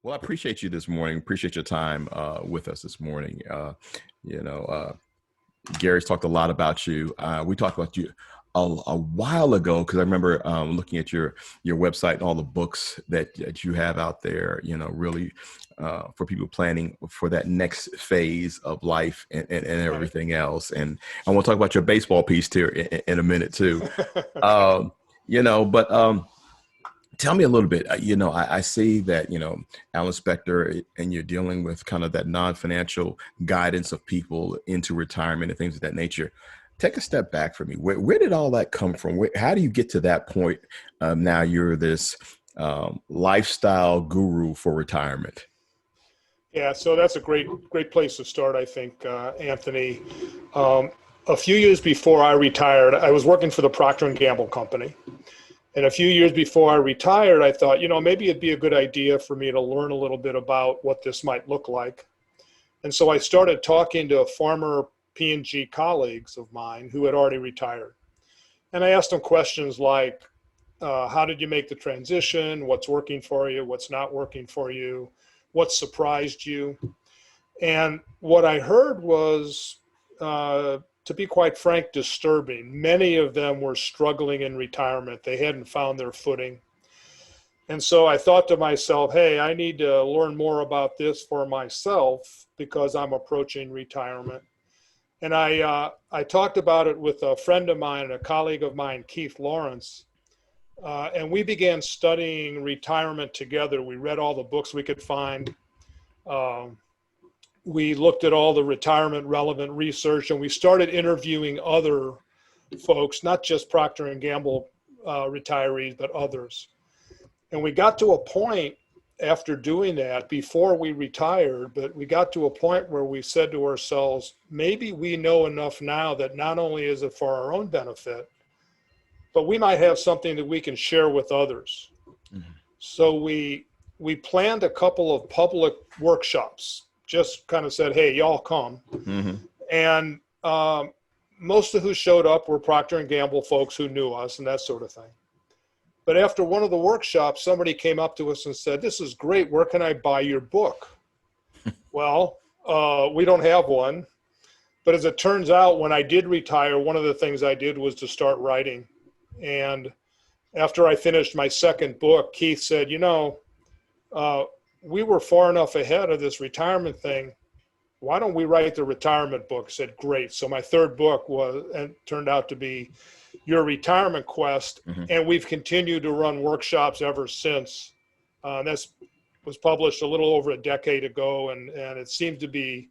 Well, I appreciate you this morning. Appreciate your time with us this morning. You know, uh, Gary's talked a lot about you. We talked about you a while ago because I remember looking at your website and all the books that you have out there. You know, really for people planning for that next phase of life and Right. everything else. And I want to talk about your baseball piece here in a minute too. Okay. Um, but tell me a little bit. I see that, Alan Spector, and you're dealing with kind of that non-financial guidance of people into retirement and things of that nature. Take a step back for me. Where did all that come from? How do you get to that point? Now you're this lifestyle guru for retirement. Yeah, so that's a great place to start, I think, Anthony. Um, a few years before I retired, I was working for the Procter and Gamble company. And a few years before I retired, I thought, maybe it'd be a good idea for me to learn a little bit about what this might look like. And so I started talking to former P&G colleagues of mine who had already retired. And I asked them questions like, how did you make the transition? What's working for you? What's not working for you? What surprised you? And what I heard was, to be quite frank, disturbing. Many of them were struggling in retirement. They hadn't found their footing. And so I thought to myself, hey, I need to learn more about this for myself because I'm approaching retirement. And I talked about it with a friend of mine, a colleague of mine, Keith Lawrence, and we began studying retirement together. We read all the books we could find. Um, we looked at all the retirement relevant research, and we started interviewing other folks, not just Procter and Gamble retirees, but others. And we got to a point after doing that, before we retired, but we got to a point where we said to ourselves, maybe we know enough now that not only is it for our own benefit, but we might have something that we can share with others. Mm-hmm. So we planned a couple of public workshops, just kind of said, hey, y'all come. Mm-hmm. And most of who showed up were Procter and Gamble folks who knew us and that sort of thing. But after one of the workshops, somebody came up to us and said, this is great. Where can I buy your book? Well, we don't have one. But as it turns out, when I did retire, one of the things I did was to start writing. And after I finished my second book, Keith said, we were far enough ahead of this retirement thing. Why don't we write the retirement book? I said, great. So my third book turned out to be Your Retirement Quest. Mm-hmm. And we've continued to run workshops ever since. That was published a little over a decade ago, and it seemed to be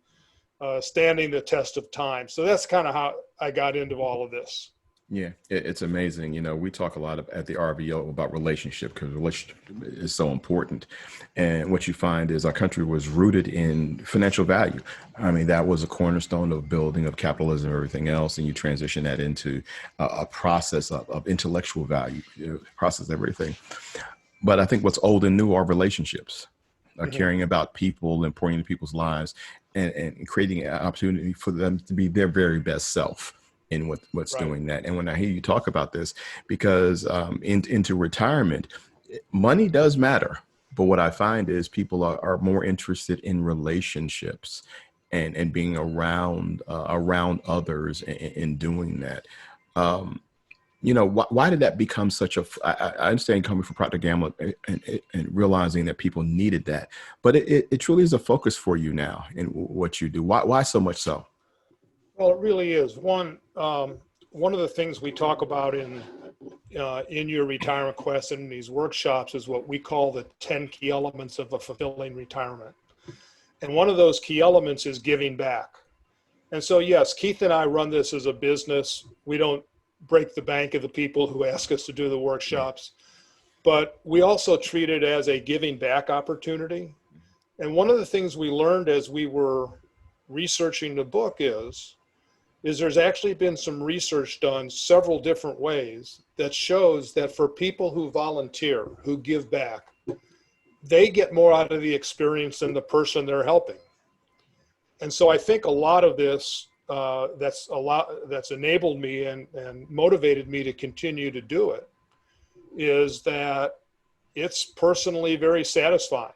standing the test of time. So that's kind of how I got into all of this. Yeah, it's amazing. We talk a lot at the RVO about relationship because relationship is so important. And what you find is our country was rooted in financial value. I mean, that was a cornerstone of building of capitalism and everything else. And you transition that into a process of intellectual value, process everything. But I think what's old and new are relationships, mm-hmm. caring about people and pouring into people's lives and creating an opportunity for them to be their very best self. In what's right. Doing that. And when I hear you talk about this, because into retirement, money does matter. But what I find is people are more interested in relationships and being around others in doing that. Why did that become such a, I understand coming from Procter & Gamble and realizing that people needed that, but it truly is a focus for you now in what you do. Why so much so? Well, it really is. One of the things we talk about in Your Retirement Quest and in these workshops is what we call the 10 key elements of a fulfilling retirement. And one of those key elements is giving back. And so, yes, Keith and I run this as a business. We don't break the bank of the people who ask us to do the workshops, but we also treat it as a giving back opportunity. And one of the things we learned as we were researching the book is there's actually been some research done several different ways that shows that for people who volunteer, who give back, they get more out of the experience than the person they're helping. And so I think a lot of this that's enabled me and motivated me to continue to do it is that it's personally very satisfying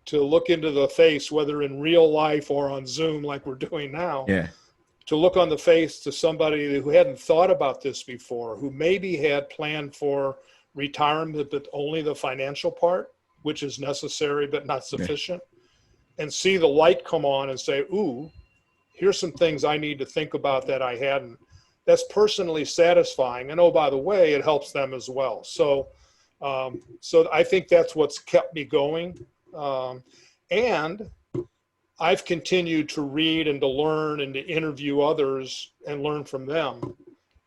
to look into the face, whether in real life or on Zoom like we're doing now, Yeah. to look on the face to somebody who hadn't thought about this before, who maybe had planned for retirement, but only the financial part, which is necessary but not sufficient, and see the light come on and say, ooh, here's some things I need to think about that I hadn't. That's personally satisfying. And oh, by the way, it helps them as well. So I think that's what's kept me going. And I've continued to read and to learn and to interview others and learn from them,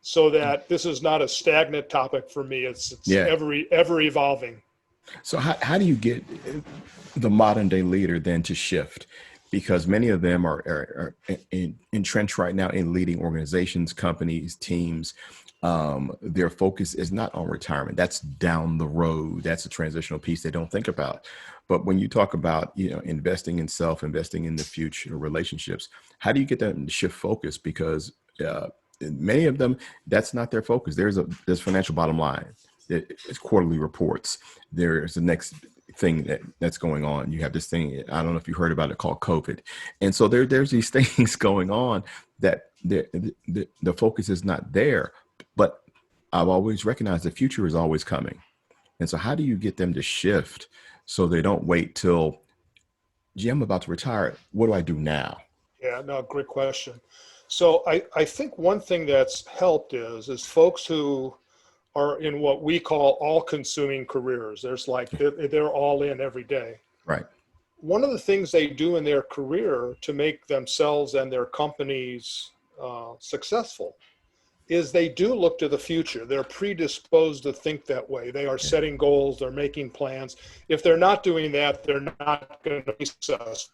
so that this is not a stagnant topic for me. It's ever evolving. So how do you get the modern day leader then to shift? Because many of them are entrenched right now in leading organizations, companies, teams. Their focus is not on retirement. That's down the road. That's a transitional piece they don't think about. But when you talk about, investing in self, investing in the future, relationships, how do you get them to shift focus? Because many of them, that's not their focus. There's financial bottom line. It's quarterly reports. There's the next thing that's going on. You have this thing, I don't know if you heard about it, called COVID. And so there's these things going on that the focus is not there. But I've always recognized the future is always coming. And so how do you get them to shift so they don't wait till, gee, I'm about to retire. What do I do now? Yeah, no, great question. So I think one thing that's helped is folks who are in what we call all-consuming careers. There's they're all in every day. Right. One of the things they do in their career to make themselves and their companies successful is they do look to the future. They're predisposed to think that way. They are setting goals, they're making plans. If they're not doing that, they're not going to be successful.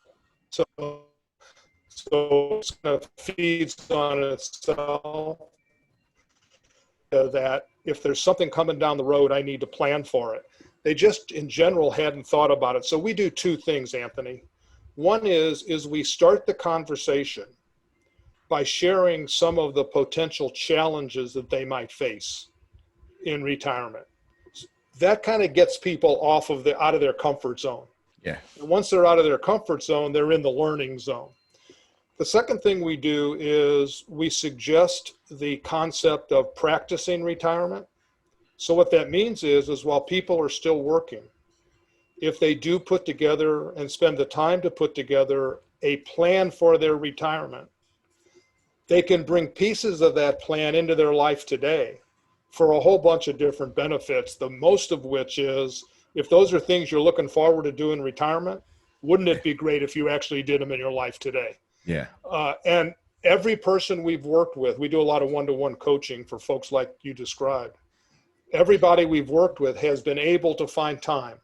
So it's going to feed on itself, that if there's something coming down the road, I need to plan for it. They just in general hadn't thought about it. So we do two things, Anthony. One is we start the conversation by sharing some of the potential challenges that they might face in retirement. That kind of gets people out of their comfort zone. Yeah. And once they're out of their comfort zone, they're in the learning zone. The second thing we do is we suggest the concept of practicing retirement. So what that means is while people are still working, if they do put together and spend the time to put together a plan for their retirement, they can bring pieces of that plan into their life today for a whole bunch of different benefits, the most of which is, if those are things you're looking forward to do in retirement, wouldn't it be great if you actually did them in your life today? Yeah. And every person we've worked with, we do a lot of one-to-one coaching for folks like you described. Everybody we've worked with has been able to find time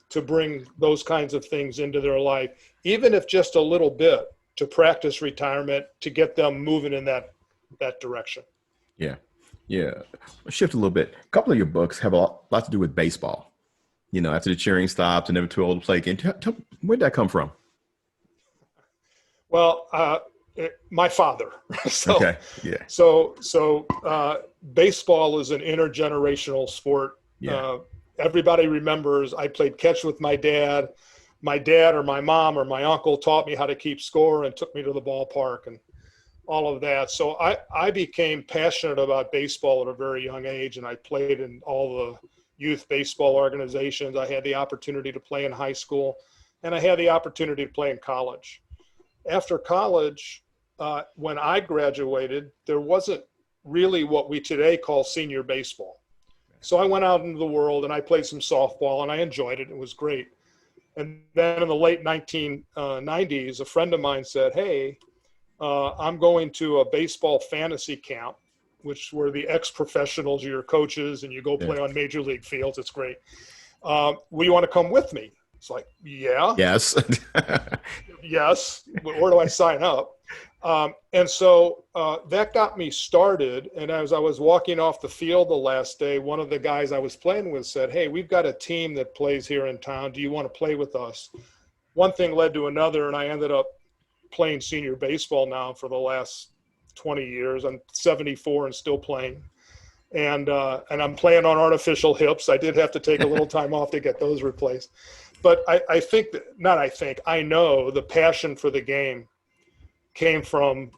to bring those kinds of things into their life, even if just a little bit, to practice retirement, to get them moving in that direction. Yeah. Yeah. Let's shift a little bit. A couple of your books have a lot to do with baseball. After the cheering stops and never too old to play again. Where'd that come from? Well, my father. Okay. Yeah. So baseball is an intergenerational sport. Yeah. Everybody remembers I played catch with my dad. My dad or my mom or my uncle taught me how to keep score and took me to the ballpark and all of that. So I became passionate about baseball at a very young age, and I played in all the youth baseball organizations. I had the opportunity to play in high school, and I had the opportunity to play in college. After college, when I graduated, there wasn't really what we today call senior baseball. So I went out into the world and I played some softball, and I enjoyed it. It was great. And then in the late 1990s, a friend of mine said, hey, I'm going to a baseball fantasy camp, which were the ex-professionals, your coaches, and you go play on major league fields. It's great. Will you want to come with me? It's like, yeah. Yes. Yes. Where do I sign up? And so that got me started. And as I was walking off the field the last day, one of the guys I was playing with said, hey, we've got a team that plays here in town. Do you want to play with us? One thing led to another, and I ended up playing senior baseball now for the last 20 years. I'm 74 and still playing. and I'm playing on artificial hips. I did have to take a little time off to get those replaced. But I know the passion for the game came from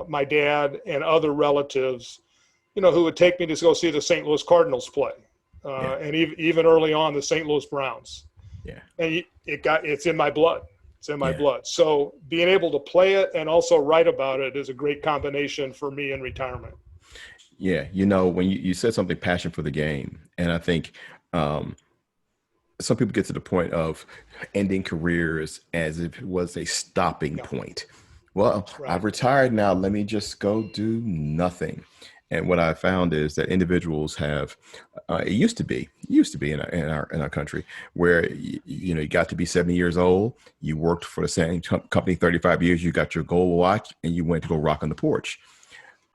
my dad and other relatives, who would take me to go see the St. Louis Cardinals play, and even early on the St. Louis Browns. Yeah. And it's in my blood. It's in my Yeah. blood. So being able to play it and also write about it is a great combination for me in retirement. Yeah. When you said something, passion for the game, and I think some people get to the point of ending careers as if it was a stopping point. Well, Right. I've retired now. Let me just go do nothing. And what I found is that individuals have, it used to be in our country where, you got to be 70 years old. You worked for the same company 35 years. You got your gold watch and you went to go rock on the porch.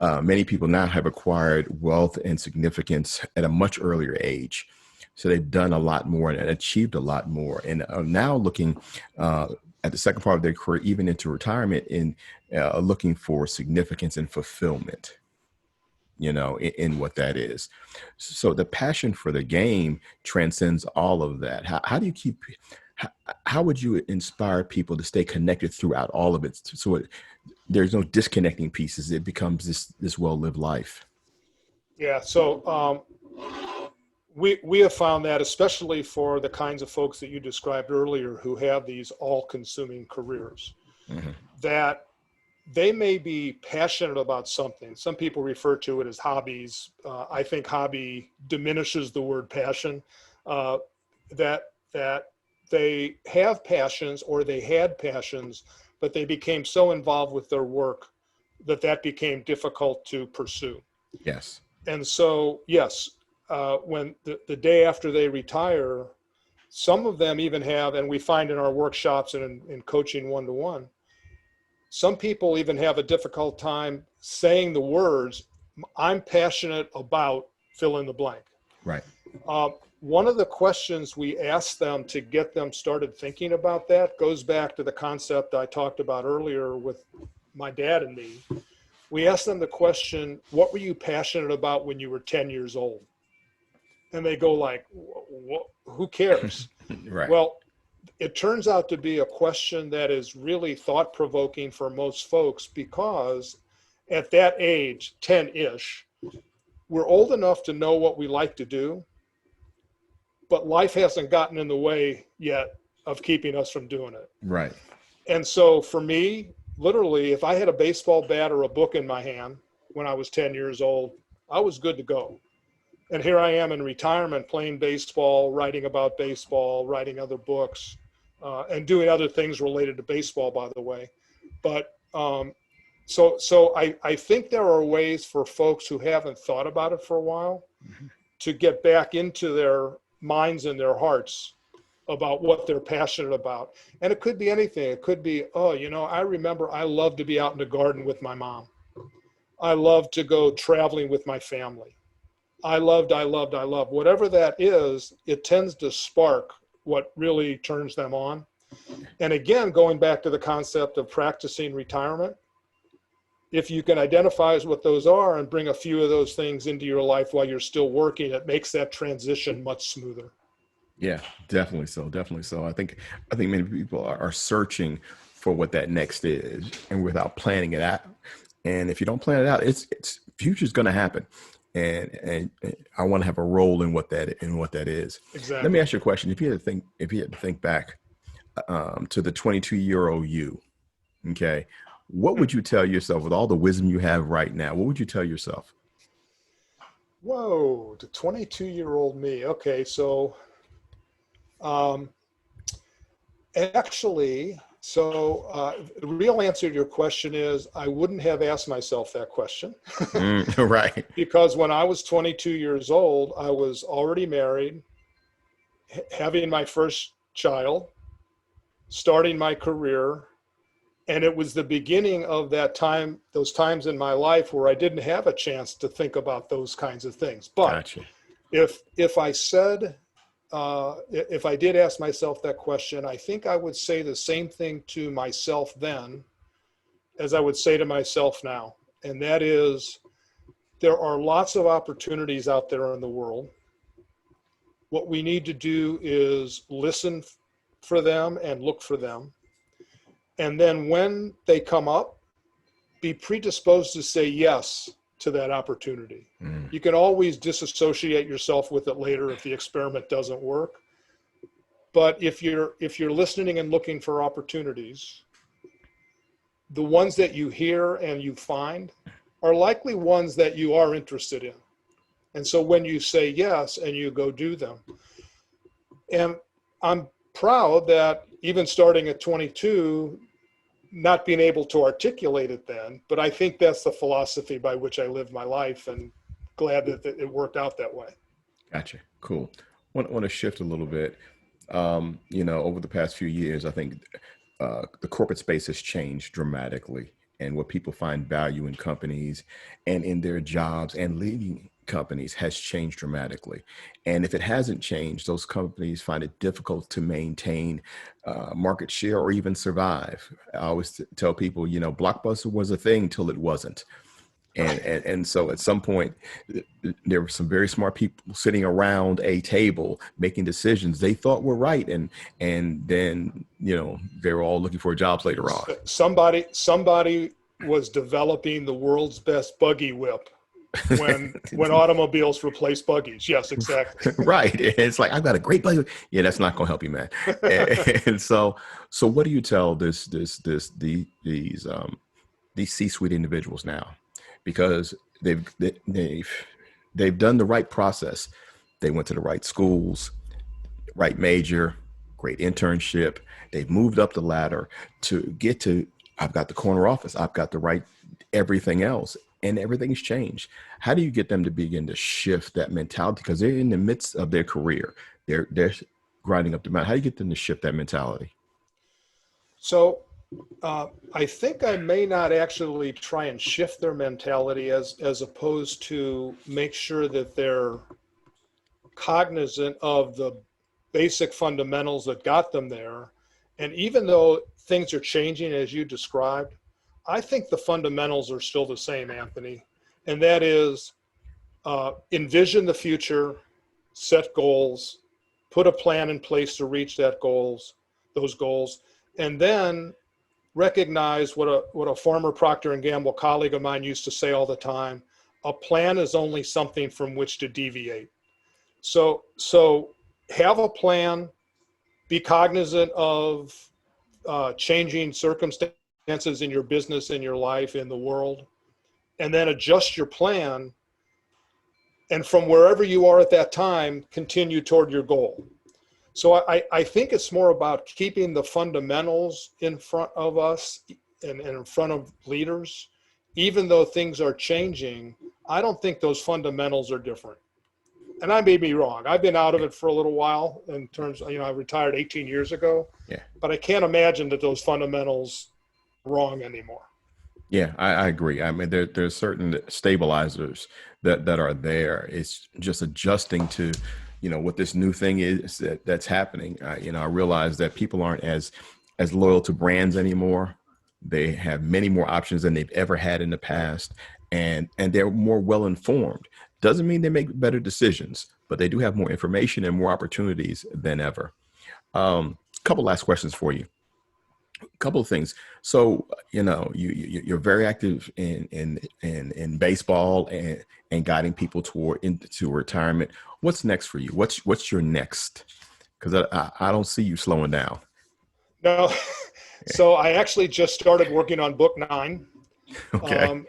Many people now have acquired wealth and significance at a much earlier age. So they've done a lot more and achieved a lot more, and are now looking at the second part of their career, even into retirement, in looking for significance and fulfillment, in what that is. So the passion for the game transcends all of that. How do you how would you inspire people to stay connected throughout all of it? So there's no disconnecting pieces. It becomes this well-lived life. Yeah. So we have found that, especially for the kinds of folks that you described earlier who have these all-consuming careers, Mm-hmm. that they may be passionate about something. Some people refer to it as hobbies. I think hobby diminishes the word passion. That they have passions, or they had passions, but they became so involved with their work that became difficult to pursue. Yes. And so, yes, when the day after they retire, some of them even have, and we find in our workshops and in coaching one-to-one, some people even have a difficult time saying the words, I'm passionate about fill in the blank. Right. One of the questions we ask them to get them started thinking about that goes back to the concept I talked about earlier with my dad and me. We asked them the question, what were you passionate about when you were 10 years old? And they go like, who cares? Right. Well, it turns out to be a question that is really thought-provoking for most folks, because at that age, 10-ish, we're old enough to know what we like to do, but life hasn't gotten in the way yet of keeping us from doing it. Right. And so for me, literally, if I had a baseball bat or a book in my hand when I was 10 years old, I was good to go. And here I am in retirement playing baseball, writing about baseball, writing other books, and doing other things related to baseball, by the way. But so I think there are ways for folks who haven't thought about it for a while to get back into their minds and their hearts about what they're passionate about. And it could be anything. It could be, I remember I loved to be out in the garden with my mom. I loved to go traveling with my family. I loved. Whatever that is, it tends to spark what really turns them on. And again, going back to the concept of practicing retirement, if you can identify as what those are and bring a few of those things into your life while you're still working, it makes that transition much smoother. Yeah, definitely so. Definitely so. I think many people are searching for what that next is, and without planning it out. And if you don't plan it out, it's future's going to happen. And I want to have a role in what that is. Exactly. Let me ask you a question. If you had to think back to the 22-year-old you, okay, what would you tell yourself with all the wisdom you have right now? What would you tell yourself? Whoa, the 22-year-old me. Okay, so actually, the real answer to your question is I wouldn't have asked myself that question. Right. Because when I was 22 years old, I was already married, having my first child, starting my career. And it was the beginning of that time, those times in my life where I didn't have a chance to think about those kinds of things. But Gotcha. if I said, if I did ask myself that question, I think I would say the same thing to myself then as I would say to myself now. And that is, there are lots of opportunities out there in the world. What we need to do is listen for them and look for them. And then when they come up, be predisposed to say yes to that opportunity. You can always disassociate yourself with it later if the experiment doesn't work. But if you're listening and looking for opportunities, the ones that you hear and you find are likely ones that you are interested in. And so when you say yes and you go do them, and I'm proud that even starting at 22, not being able to articulate it then, but I think that's the philosophy by which I live my life, and glad that it worked out that way. Gotcha. Cool. Want to shift a little bit. Over the past few years, I think the corporate space has changed dramatically, and what people find value in companies and in their jobs and leading companies has changed dramatically. And if it hasn't changed, those companies find it difficult to maintain market share or even survive. I always tell people, Blockbuster was a thing till it wasn't. And so at some point, there were some very smart people sitting around a table making decisions they thought were right. And then, they were all looking for jobs later on. Somebody was developing the world's best buggy whip when automobiles replaced buggies. Yes, exactly. Right. It's like, I've got a great buggy. Yeah, that's not going to help you, man. And so what do you tell these C-suite individuals now? Because they've done the right process. They went to the right schools, right major, great internship. They've moved up the ladder to get to, I've got the corner office, I've got the right everything else, and everything's changed. How do you get them to begin to shift that mentality? Because they're in the midst of their career. They're grinding up the mountain. How do you get them to shift that mentality? So I think I may not actually try and shift their mentality as opposed to make sure that they're cognizant of the basic fundamentals that got them there. And even though things are changing as you described, I think the fundamentals are still the same, Anthony. And that is envision the future, set goals, put a plan in place to reach those goals, and then recognize what a former Procter & Gamble colleague of mine used to say all the time: a plan is only something from which to deviate. So have a plan, be cognizant of changing circumstances in your business, in your life, in the world, and then adjust your plan. And from wherever you are at that time, continue toward your goal. So I think it's more about keeping the fundamentals in front of us and in front of leaders. Even though things are changing, I don't think those fundamentals are different. And I may be wrong. I've been out of it for a little while in terms of, I retired 18 years ago, but I can't imagine that those fundamentals are wrong anymore. Yeah, I agree. I mean, there's certain stabilizers that are there. It's just adjusting to, what this new thing is that's happening. I realize that people aren't as loyal to brands anymore. They have many more options than they've ever had in the past, and they're more well informed. Doesn't mean they make better decisions, but they do have more information and more opportunities than ever. Couple last questions for you. Couple of things. So, you're very active in baseball and guiding people into retirement. What's next for you? What's your next? Because I don't see you slowing down. No. So I actually just started working on book 9. Okay.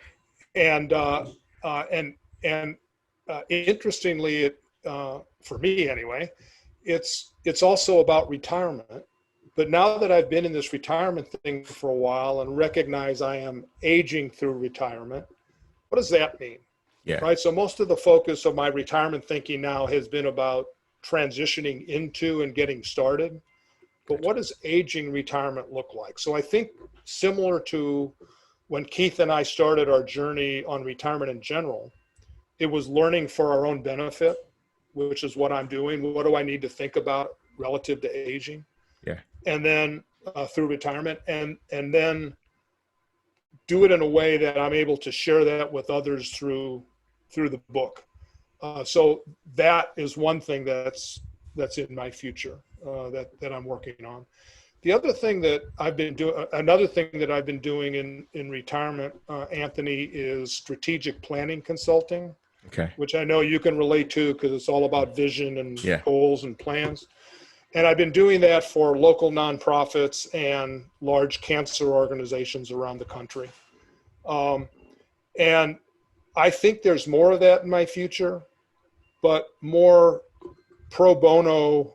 Interestingly, for me anyway, it's also about retirement. But now that I've been in this retirement thing for a while and recognize I am aging through retirement, what does that mean? Yeah. Right. So most of the focus of my retirement thinking now has been about transitioning into and getting started. But what does aging retirement look like? So I think similar to when Keith and I started our journey on retirement in general, it was learning for our own benefit, which is what I'm doing. What do I need to think about relative to aging? Yeah. And then through retirement, and then do it in a way that I'm able to share that with others through through the book. So that is one thing that's in my future that I'm working on. The other thing that I've been doing, another thing that I've been doing in retirement, Anthony, is strategic planning consulting, Okay. which I know you can relate to because it's all about vision and Yeah. goals and plans. And I've been doing that for local nonprofits and large cancer organizations around the country. And I think there's more of that in my future, but more pro bono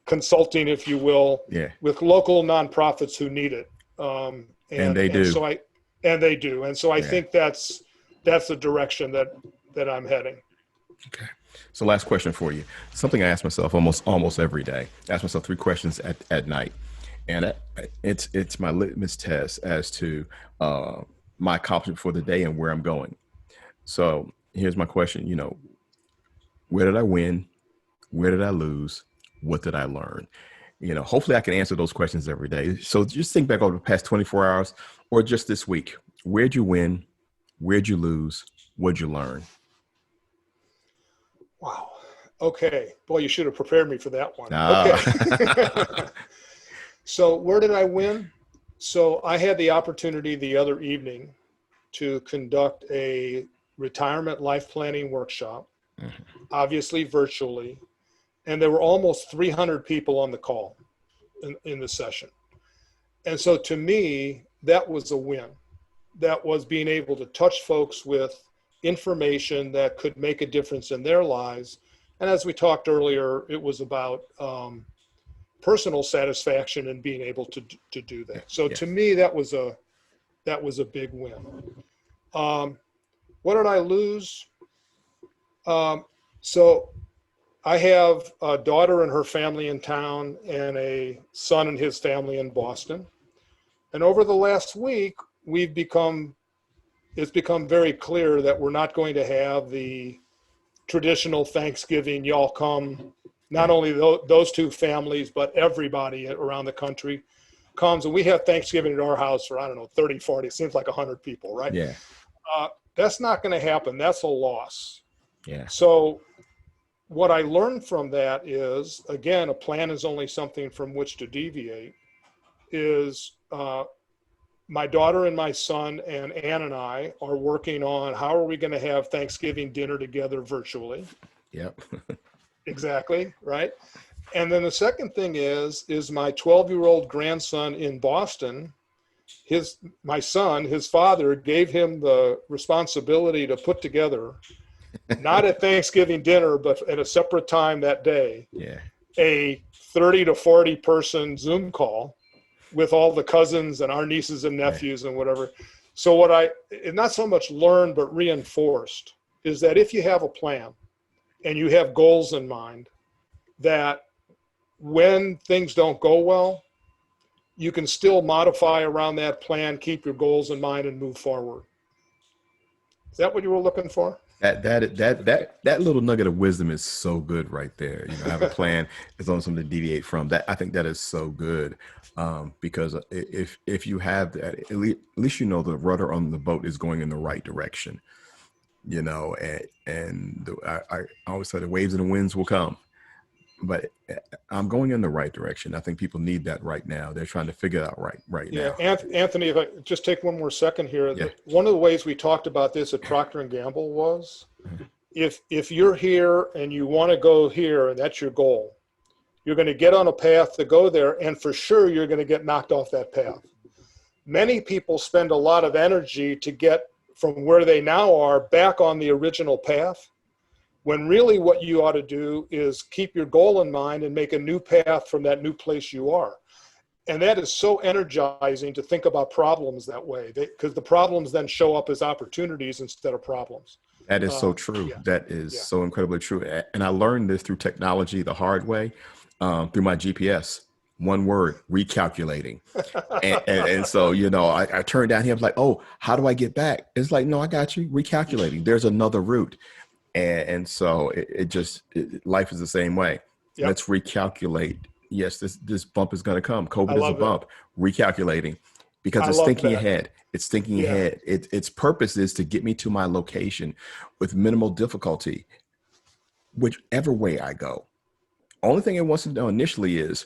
consulting, if you will, Yeah. with local nonprofits who need it. And they do. They do. And so I Yeah. think that's the direction that I'm heading. Okay. So last question for you. Something I ask myself almost every day. I ask myself 3 questions at night. And it's my litmus test as to my accomplishment for the day and where I'm going. So here's my question, where did I win? Where did I lose? What did I learn? Hopefully I can answer those questions every day. So just think back over the past 24 hours or just this week. Where'd you win? Where'd you lose? What'd you learn? Wow. Okay. Boy, you should have prepared me for that one. Okay. So where did I win? So I had the opportunity the other evening to conduct a retirement life planning workshop, obviously virtually. And there were almost 300 people on the call in the session. And so to me, that was a win. That was being able to touch folks with information that could make a difference in their lives. And as we talked earlier, it was about personal satisfaction and being able to do that. So to me, that was a big win. What did I lose? So I have a daughter and her family in town and a son and his family in Boston. And over the last week, it's become very clear that we're not going to have the traditional Thanksgiving, y'all come, not only those 2 families, but everybody around the country comes. And we have Thanksgiving at our house for, 30, 40, it seems like 100 people, right? Yeah. That's not going to happen. That's a loss. Yeah. So what I learned from that is, again, a plan is only something from which to deviate, is my daughter and my son and Ann and I are working on how are we going to have Thanksgiving dinner together virtually. Yep. Exactly. Right. And then the second thing is my 12-year-old grandson in Boston, my son, his father gave him the responsibility to put together, not at Thanksgiving dinner, but at a separate time that day, a 30 to 40 person Zoom call with all the cousins and our nieces and nephews and whatever. So what I not so much learned, but reinforced is that if you have a plan and you have goals in mind, that when things don't go well, you can still modify around that plan, keep your goals in mind and move forward. Is that what you were looking for? That little nugget of wisdom is so good right there. Have a plan is on something to deviate from that. I think that is so good because if you have that, at least the rudder on the boat is going in the right direction. I always say the waves and the winds will come, but I'm going in the right direction. I think people need that right now. They're trying to figure it out right now. Anthony, if I just take one more second here, one of the ways we talked about this at Procter & Gamble was if you're here and you want to go here and that's your goal, you're going to get on a path to go there, and for sure you're going to get knocked off that path. Many people spend a lot of energy to get from where they now are back on the original path, when really what you ought to do is keep your goal in mind and make a new path from that new place you are. And that is so energizing to think about problems that way, because the problems then show up as opportunities instead of problems. That is so true. That is so incredibly true. And I learned this through technology the hard way, through my GPS. One word, recalculating. and so, I turned down here. I was like, oh, how do I get back? It's like, no, I got you. Recalculating. There's another route. And so life is the same way. Yep. Let's recalculate. Yes, this bump is going to come. COVID is a bump. Recalculating. because I it's love thinking that. ahead. It's thinking Yeah. ahead. Its purpose is to get me to my location with minimal difficulty, whichever way I go. Only thing it wants to know initially is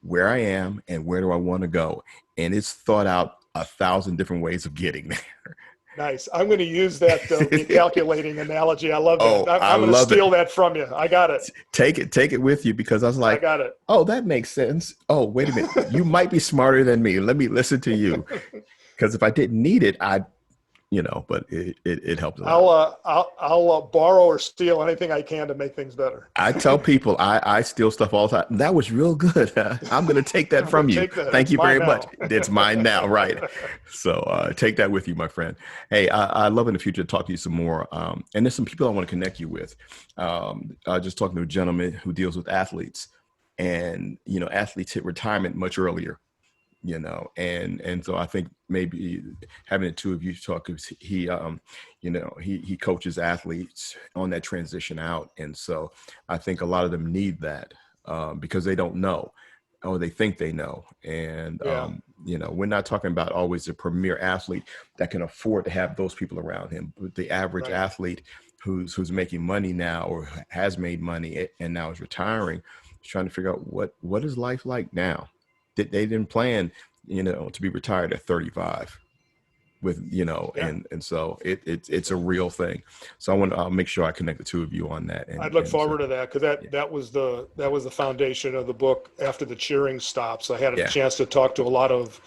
where I am and where do I want to go. And it's thought out 1,000 different ways of getting there. Nice. I'm going to use that recalculating analogy. I love that. Oh, I I'm going to love it. steal that from you. I got it. Take it with you, because I was I like, got it. oh, that makes sense. Oh, wait a minute. You might be smarter than me. Let me listen to you. Because if I didn't need it, but it helps a lot. I'll borrow or steal anything I can to make things better. I tell people I steal stuff all the time. That was real good. I'm going to take that from you. Take that. Thank It's you very mine much. now. It's mine now, right? So take that with you, my friend. Hey, I love in the future to talk to you some more. And there's some people I want to connect you with. Just talking to a gentleman who deals with athletes, and athletes hit retirement much earlier. And so I think maybe having the two of you talk, because he coaches athletes on that transition out. And so I think a lot of them need that because they don't know, or they think they know. And, we're not talking about always the premier athlete that can afford to have those people around him, but the average athlete who's making money now, or has made money and now is retiring, is trying to figure out what is life like now. They didn't plan, to be retired at 35 with, and so it's a real thing. So I want to make sure I connect the two of you on that. And I'd look forward to that, because that was the foundation of the book. After the cheering stops, I had a chance to talk to a lot of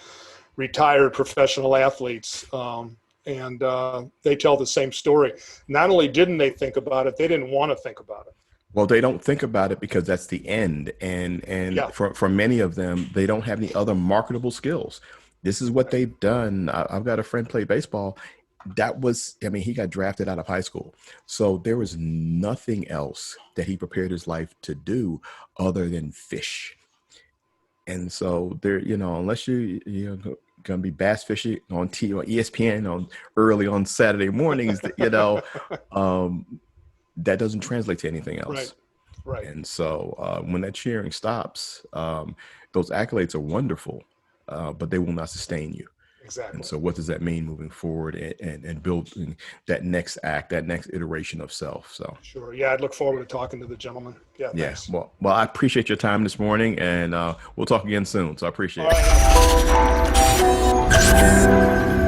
retired professional athletes, and they tell the same story. Not only didn't they think about it, they didn't want to think about it. Well, they don't think about it because that's the end. And for many of them, they don't have any other marketable skills. This is what they've done. I've got a friend play baseball. He got drafted out of high school. So there was nothing else that he prepared his life to do other than fish. And so there, unless you're going to be bass fishing on ESPN early on Saturday mornings, that doesn't translate to anything else. Right. And so when that cheering stops, those accolades are wonderful, but they will not sustain you. Exactly. And so what does that mean moving forward and building that next act, that next iteration of self? So sure. Yeah, I'd look forward to talking to the gentleman. Yeah. Thanks. Well, I appreciate your time this morning, and we'll talk again soon. So I appreciate it.